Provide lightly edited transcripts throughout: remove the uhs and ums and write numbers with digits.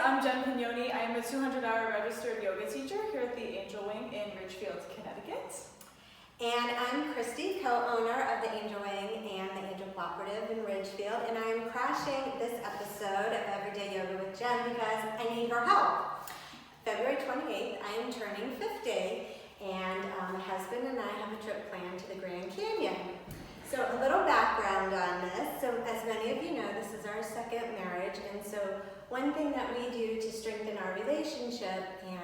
I'm Jen Pignone. I am a 200-hour registered yoga teacher here at the Angel Wing in Ridgefield, Connecticut. And I'm Christy, co-owner of the Angel Wing and the Angel Cooperative in Ridgefield, and I'm crashing this episode of Everyday Yoga with Jen because I need her help. February 28th, I am turning 50, and my husband and I have a trip planned to the Grand Canyon. So a little background on this. So as many of you know, this is our second marriage, and so one thing that we do to strengthen our relationship and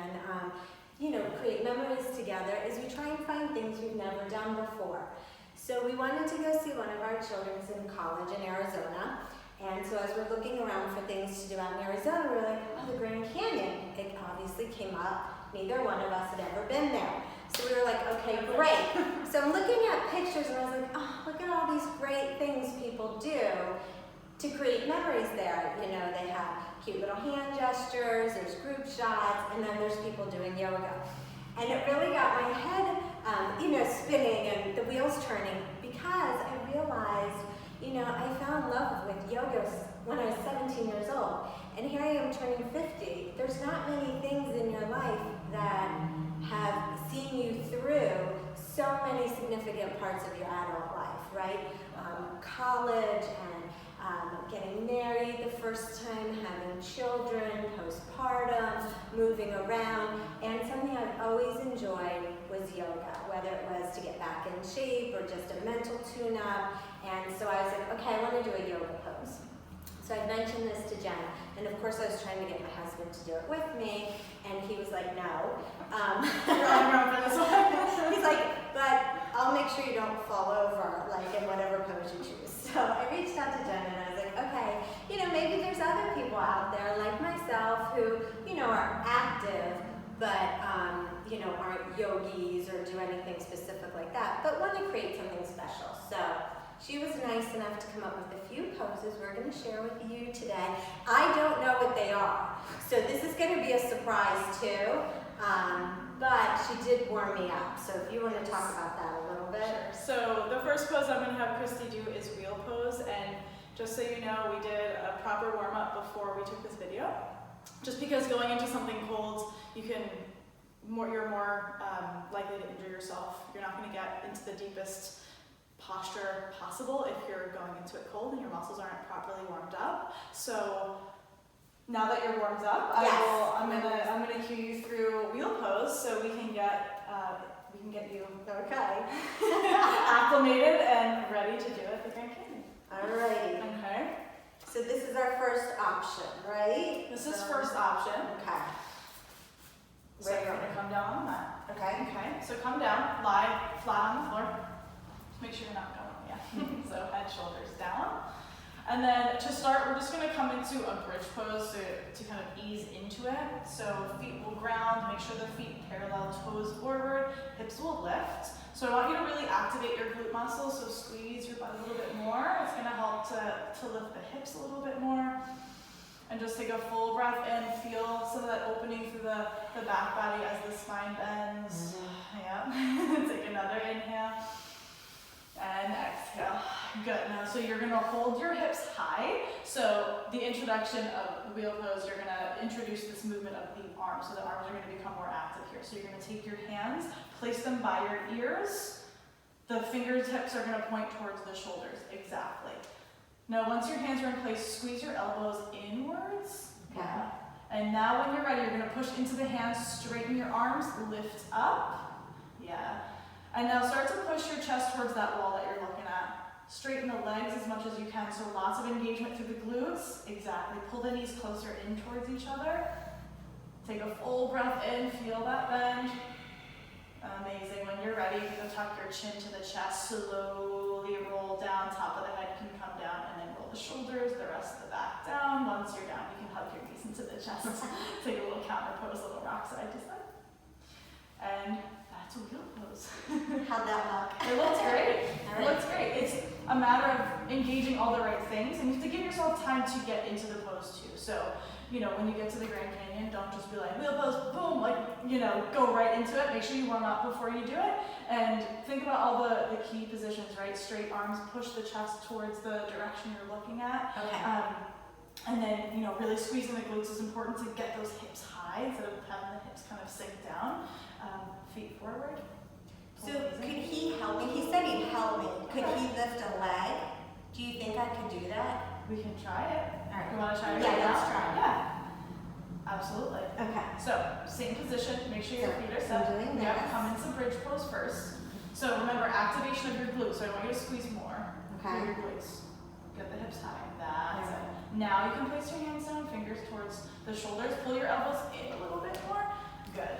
create memories together is we try and find things we've never done before. So we wanted to go see one of our children's in college in Arizona, and so as we're looking around for things to do out in Arizona, we were like, oh, the Grand Canyon. It obviously came up. Neither one of us had ever been there. So we were like, okay, great. So I'm looking at pictures and I was like, oh, look at all these great things people do to create memories there. You know, they have cute little hand gestures, there's group shots, and then there's people doing yoga. And it really got my head, spinning and the wheels turning because I realized, I fell in love with yoga when I was 17 years old. And here I am turning 50. There's not many things in your life that have seen you through so many significant parts of your adult life, right? College and getting married the first time, having children, postpartum, moving around, and something I've always enjoyed was yoga, whether it was to get back in shape or just a mental tune-up. And so I was like, okay, I want to do a yoga pose. So I mentioned this to Jen, and of course I was trying to get my husband to do it with me, and he was like, no. You're on your own for this one. He's like, but I'll make sure you don't fall over, like in whatever pose you choose. So I reached out to Jen and I was like, okay, maybe there's other people out there like myself who, are active, but, aren't yogis or do anything specific like that, but want to create something special. So she was nice enough to come up with a few poses we're going to share with you today. I don't know what they are, so this is going to be a surprise too, but she did warm me up, so if you want to talk about that a little bit. Sure. So the first pose I'm going to have Christy do is wheel pose, and just so you know, we did a proper warm-up before we took this video, just because going into something cold, you're more likely to injure yourself. You're not going to get into the deepest posture possible if you're going into it cold and your muscles aren't properly warmed up. So now that you're warmed up, yes. I'm gonna cue you through wheel pose so we can get you acclimated and ready to do it at the Grand Canyon. Alrighty. Okay. So this is our first option, right? This is first option. Okay. So you're gonna come down on the mat. Okay. Okay. So come down, lie flat on the floor. Make sure you're not going, so head, shoulders down. And then to start, we're just gonna come into a bridge pose to kind of ease into it. So feet will ground, make sure the feet parallel, toes forward, hips will lift. So I want you to really activate your glute muscles, so squeeze your butt a little bit more. It's gonna help to lift the hips a little bit more. And just take a full breath in, feel some of that opening through the back body as the spine bends. Yeah, take another inhale. And exhale. Good. Now, so you're going to hold your hips high. So the introduction of the wheel pose, you're going to introduce this movement of the arms. So the arms are going to become more active here. So you're going to take your hands, place them by your ears. The fingertips are going to point towards the shoulders. Exactly. Now, once your hands are in place, squeeze your elbows inwards. Okay. Yeah. And now when you're ready, you're going to push into the hands, straighten your arms, lift up. Yeah. And now start to push your chest towards that wall that you're looking at. Straighten the legs as much as you can, so lots of engagement through the glutes. Exactly. Pull the knees closer in towards each other. Take a full breath in, feel that bend. Amazing. When you're ready, you can tuck your chin to the chest, slowly roll down, top of the head can come down, and then roll the shoulders, the rest of the back down. Once you're down, you can hug your knees into the chest. Take a little counter pose, a little rock side to side. And that's a wheel pose. How'd that look? It looks great. Right. It looks great. It's a matter of engaging all the right things, and you have to give yourself time to get into the pose too. So, when you get to the Grand Canyon, don't just be like, wheel pose, boom, go right into it. Make sure you warm up before you do it. And think about all the key positions, right? Straight arms, push the chest towards the direction you're looking at. Okay. And then, you know, really squeezing the glutes is important to get those hips high instead of having the hips kind of sink down. Feet forward. So could he help me? He said he'd help me. Could he lift a leg? Do you think I could do that? We can try it. All right. You want to try it? Yeah, let's try it. Yeah. Absolutely. Okay. So, same position. Make sure your feet are So I'm set. doing Yep, this. come into bridge pose first. So remember, activation of your glutes. So I want you to squeeze more. Okay. Through your glutes. Get the hips high. That's it. Now you can place your hands down, fingers towards the shoulders. Pull your elbows in a little bit more. Good.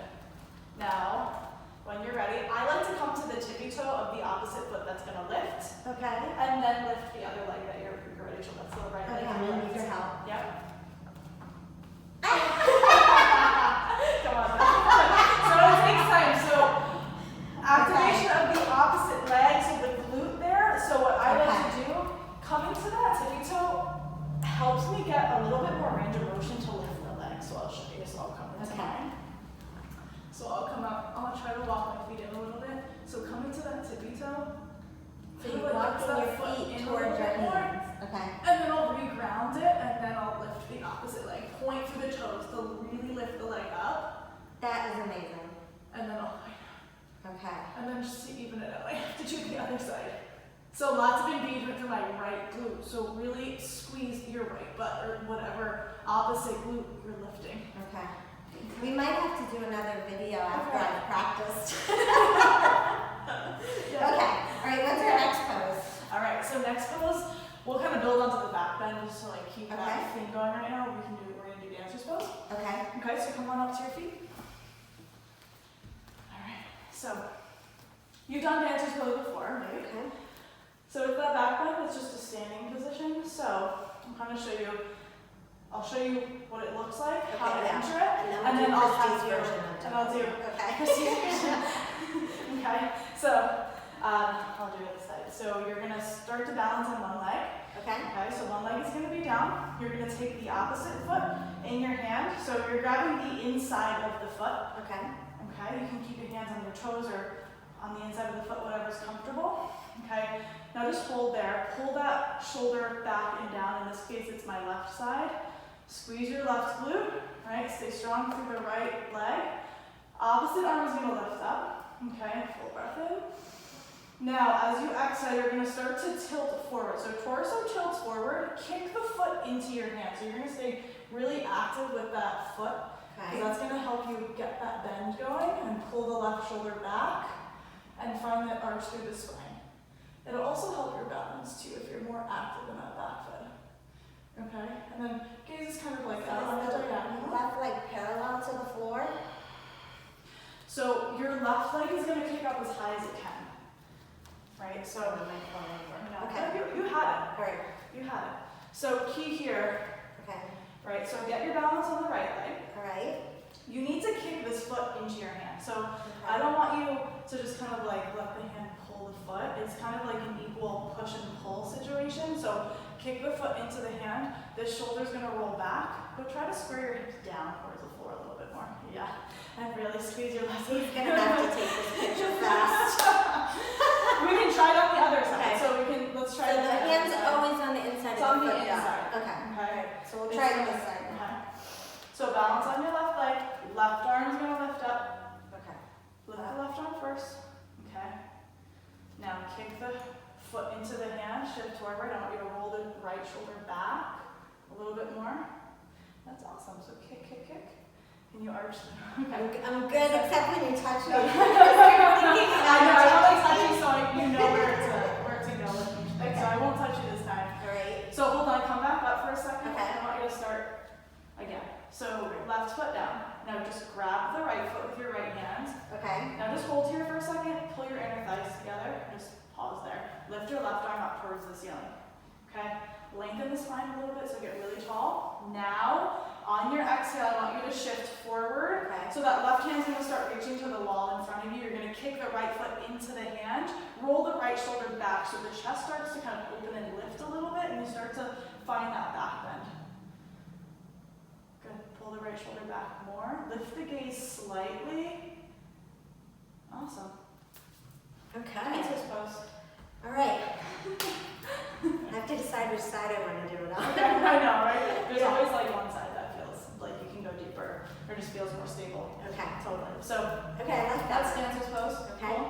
Now, when you're ready, I like to come to the tippy toe of the opposite foot that's going to lift. Okay. And then lift the other leg that you're ready to. That's the right leg. Okay, I'm gonna need your help. Yep. Come on. So it takes time. So activation of the opposite leg, so the glute there. So what I like to do, coming to that tippy toe helps me get a little bit more range of motion to lift the leg. So I'll show you. So I'll come into mine. So I'll come up. I'm gonna try to walk my feet in a little bit. So coming to that tippy toe. So you're walking your feet towards your hands. Okay. And then I'll reground it, and then I'll lift the opposite leg. Point through the toes to really lift the leg up. That is amazing. And then I'll Okay. and then just to even it out, I have to do the other side. So lots of engagement through my right glute. So really squeeze your right butt or whatever opposite glute you're lifting. Okay. We might have to do another video after I've practiced. Yeah. Okay. All right. What's our next pose? All right. So next pose, we'll kind of build onto the back bend just to like keep Okay. that thing going right now. We're gonna do dancer's pose. Okay. Okay. So come on up to your feet. All right. So you've done dancer's pose before, maybe. Okay. So with that back bend, it's just a standing position. So I'm going to show you. I'll show you what it looks like, how to enter it, and then I'll have you. And I'll do. Okay. Christy's version. Okay. So I'll do it this side. So you're going to start to balance on one leg. Okay. Okay. So one leg is going to be down. You're going to take the opposite foot in your hand. So you're grabbing the inside of the foot. Okay. Okay. You can keep your hands on your toes or on the inside of the foot, whatever's comfortable. Okay. Now just hold there. Pull that shoulder back and down. In this case, it's my left side. Squeeze your left glute. Right. Stay strong through the right leg. Opposite arm is going to lift up. Okay. Full breath in. Now, as you exhale, you're going to start to tilt forward. So torso tilts forward. Kick the foot into your hand. So you're going to stay really active with that foot. Okay. That's going to help you get that bend going and pull the left shoulder back and find that arch through the spine. It'll also help your balance too if you're more active in that back foot. Okay, and then gaze is kind of like that on the diagonal. Left leg parallel to the floor. So your left leg is going to kick up as high as it can. Right, so Okay. you had it. All right. You had it. So key here, Okay. right? So get your balance on the right leg. All right. You need to kick this foot into your hand. So Okay. I don't want you to just kind of like let the hand pull the foot. It's kind of like an equal push and pull situation. So kick the foot into the hand. This shoulder's going to roll back, but try to square your hips down towards the floor a little bit more. Yeah. And really squeeze your left leg. He's going to have to take this picture fast. We can try it on the other side. Okay. So we can, let's try So it the hand's always on the inside It's of on the the foot. inside. Okay. Okay. So we'll try it on this side. Okay. So balance on your left leg. Left arm is going to lift up. Okay. Lift the left arm first. Okay. Now kick the foot into the hand. Shift forward. I want you to roll the right shoulder back a little bit more. That's awesome. So kick, kick, kick. Can you arch? Okay. I'm good, except when you touch me. I know. I don't like touching, so you know where to go with each thing. So I won't touch you this time. All right. So hold on. Come back up for a second. Okay. I want you to start again. So left foot down. Now just grab the right foot with your right hand. Okay. Now just hold here for a second. Pull your inner thighs together. Just pause there. Lift your left arm up towards the ceiling. Okay. Lengthen the spine a little bit so get really tall. Now, on your exhale, I want you to shift forward. Okay. So that left hand's going to start reaching to the wall in front of you. You're going to kick the right foot into the hand. Roll the right shoulder back so the chest starts to kind of open and lift a little bit, and you start to find that back bend. Good. Pull the right shoulder back more. Lift the gaze slightly. Awesome. Okay. Dancer's pose. All right. I have to decide which side I want to do it on. Okay, I know, right? there's always like one side that feels like you can go deeper or just feels more stable. Okay. Totally. So okay, I like that. That's dancer's pose. Okay. Cool.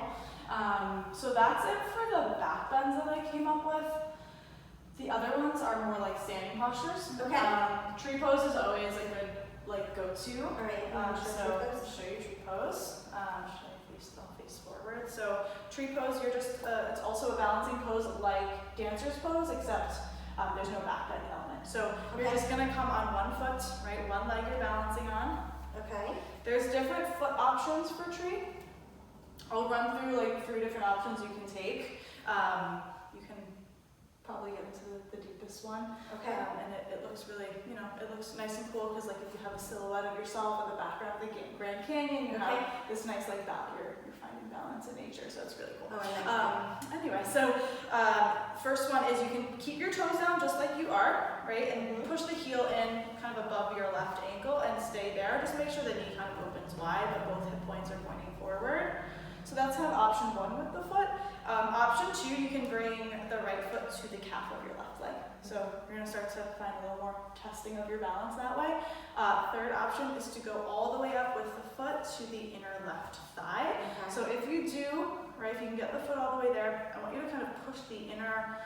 So that's it for the back bends that I came up with. The other ones are more like standing postures. Okay. Tree pose is always a good like go-to. All right. So show you tree pose. I'll face forward. So tree pose, you're just it's also a balancing pose like dancer's pose, except there's no back bend element. So you're just gonna come on one foot, right? One leg you're balancing on. Okay. There's different foot options for tree. I'll run through like 3 different options you can take. You can probably get into the deepest one. Okay. And it looks really, it looks nice and cool because like if you have a silhouette of yourself in the background of the Grand Canyon, you have this nice like you're finding balance in nature, so it's really cool. Oh, I like that. Anyway, so first one is you can keep your toes down just like you are, right? And push the heel in kind of above your left ankle and stay there. Just make sure the knee kind of opens wide, but both hip points are pointing forward. So that's kind of option 1 with the foot. Option 2, you can bring the right foot to the calf of your left leg. So you're gonna start to find a little more testing of your balance that way. Third option is to go all the way up with the foot to the inner left thigh. Okay. So if you do, right, if you can get the foot all the way there, I want you to kind of push the inner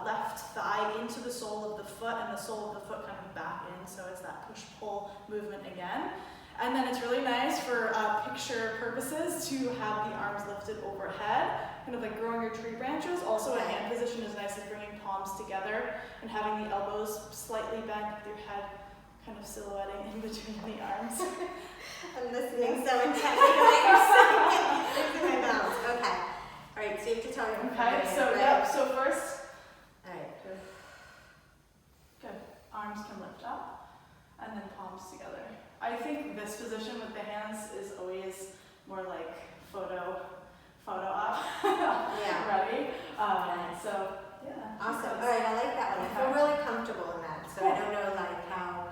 left thigh into the sole of the foot and the sole of the foot kind of back in. So it's that push-pull movement again. And then it's really nice for picture purposes to have the arms lifted overhead, kind of like growing your tree branches. Also a hand position is nice, like bringing palms together and having the elbows slightly bent with your head kind of silhouetting in between the arms. I'm listening so intently to what you're saying. Losing my balance. Okay. All right, so you have to tell me. Okay, so yep, so first. All right. Good. Arms can lift up and then palms together. I think this position with the hands is always more like photo op. Yeah. Ready? So yeah. Awesome. All right, I like that one. I feel really comfortable in that. So I don't know like how,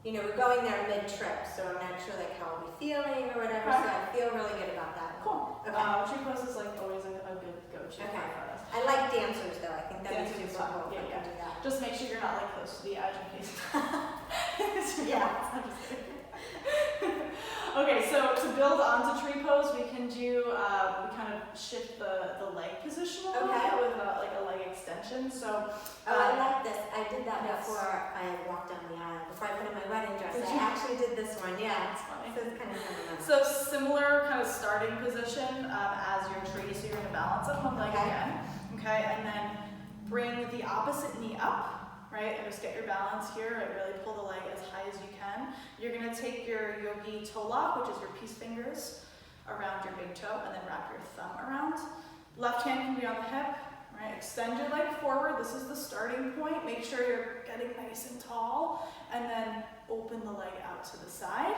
we're going there mid-trip, so I'm not sure like how I'll be feeling or whatever. So I feel really good about that. Cool. Okay. Tree pose is like always a good go-to. Okay. For us. I like dancers though. I think that Dancers is is super fun. cool. Yeah, I can do that. Just make sure you're not like close to the edge in case. Yeah. Okay, so to build onto tree pose, we can do, we kind of shift the leg position a little bit with like a leg extension. So, I like this. I did that before I walked down the aisle. Before I put on my wedding dress, I actually did this one. Yeah, that's funny. So it's kind of fun. So similar kind of starting position as your tree. So you're gonna balance up one leg again, okay, and then bring the opposite knee up. Right, and just get your balance here, and really pull the leg as high as you can. You're gonna take your yogi toe lock, which is your peace fingers, around your big toe, and then wrap your thumb around. Left hand can be on the hip, right? Extend your leg forward, this is the starting point. Make sure you're getting nice and tall, and then open the leg out to the side.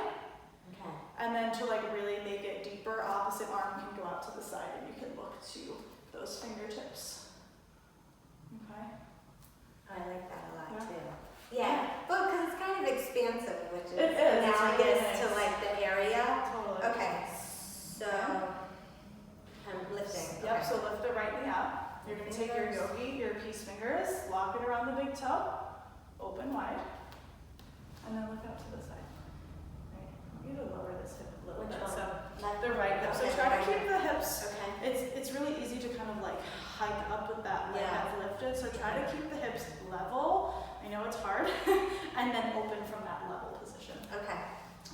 Okay. And then to like really make it deeper, opposite arm can go out to the side, and you can look to those fingertips. Okay. I like that a lot too. Yeah, well, because it's kind of expansive, which is analogous analogous to like the area. Totally. Okay, so I'm lifting. Yep, Okay. so lift the right knee up. You're going to take your yogi, your peace fingers, lock it around the big toe, open wide, and then look up to the side. Right. I want you to lower this hip a little bit. So the right hip. So try to keep the hips. Okay. It's really easy to kind of like hike up with that leg that's lifted. So try to keep the hips level. I know it's hard. And then open from that level position. Okay.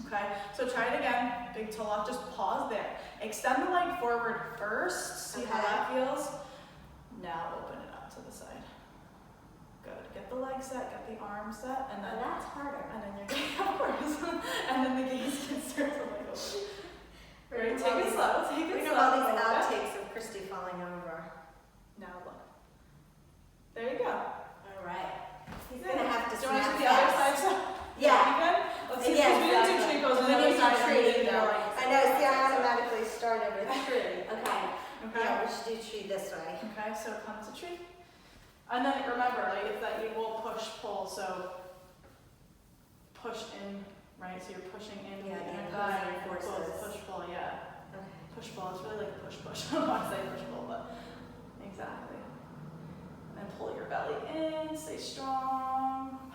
Okay, so try it again. Big toe lock, just pause there. Extend the leg forward first. See how that feels? Now open it up to the side. Good. Get the leg set, get the arm set, and then that's harder. And then you're of course. And then the gaze can start to like open. Right, take it slow, take it slow. We know all these outtakes of Christy falling over. Now look. There you go. All right. He's gonna have to do you want to snap do the other fast. side? Yeah. You good? Let's see. Yeah, We didn't do tree pose. We didn't do tree. No. I know. See, I automatically started with tree. Okay. Okay. Yeah, we should do tree this way. Okay, so come to tree. And then remember, like, it's that you will push, pull. So push in, right? So you're pushing in with the inner thigh. Push, pull, yeah. Okay. Push, pull. It's really like push, push. I don't want to say push, pull, but exactly. And then pull your belly in. Stay strong.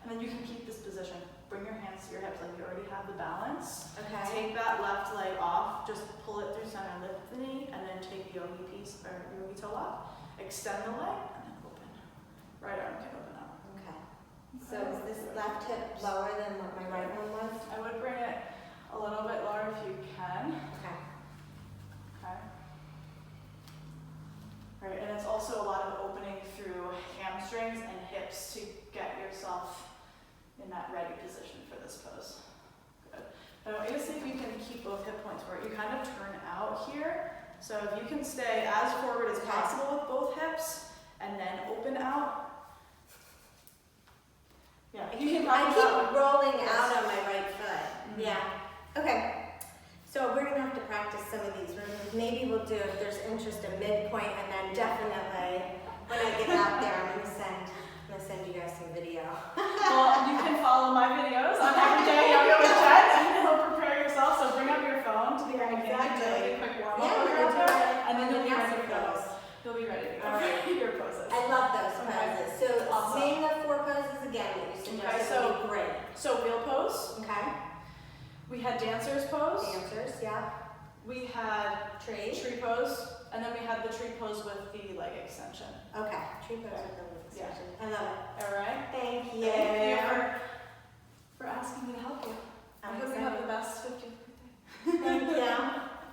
And then you can keep this position. Bring your hands to your hips like you already have the balance. Okay. Take that left leg off, just pull it through center, lift the knee, and then take yogi piece or yogi toe up. Extend the leg and then open. Right arm can open up. Okay. So is this left hip lower than what my right one was? I would bring it a little bit lower if you can. Okay. Okay. Right, and it's also a lot of opening through hamstrings and hips to get yourself in that ready position for this pose. Good. Now I want you to see if you can keep both hip points where you kind of turn out here. So if you can stay as forward as possible with both hips and then open out. Yeah, you can I keep rolling Yes. out on my right foot. Mhm. Yeah. Okay. So we're gonna have to practice some of these. Maybe we'll do, if there's interest, a midpoint, and then definitely when I get out there, I'm gonna send you guys some video. Well, you can follow my videos on Everyday Yoga with Jen, and you'll prepare yourself. So bring up your phone to the very beginning, do like a quick warm up, and then you'll be ready to go. You'll be ready to go. All right. Your poses. I love those poses. So Awesome. name the 4 poses again that you suggested. so- would be great. So wheel pose. Okay. We had dancer's pose. Dancers, yeah. We had Tree. tree pose, and then we had the tree pose with the leg extension. Okay. Tree pose with the extension. I love it. All right. Thank you.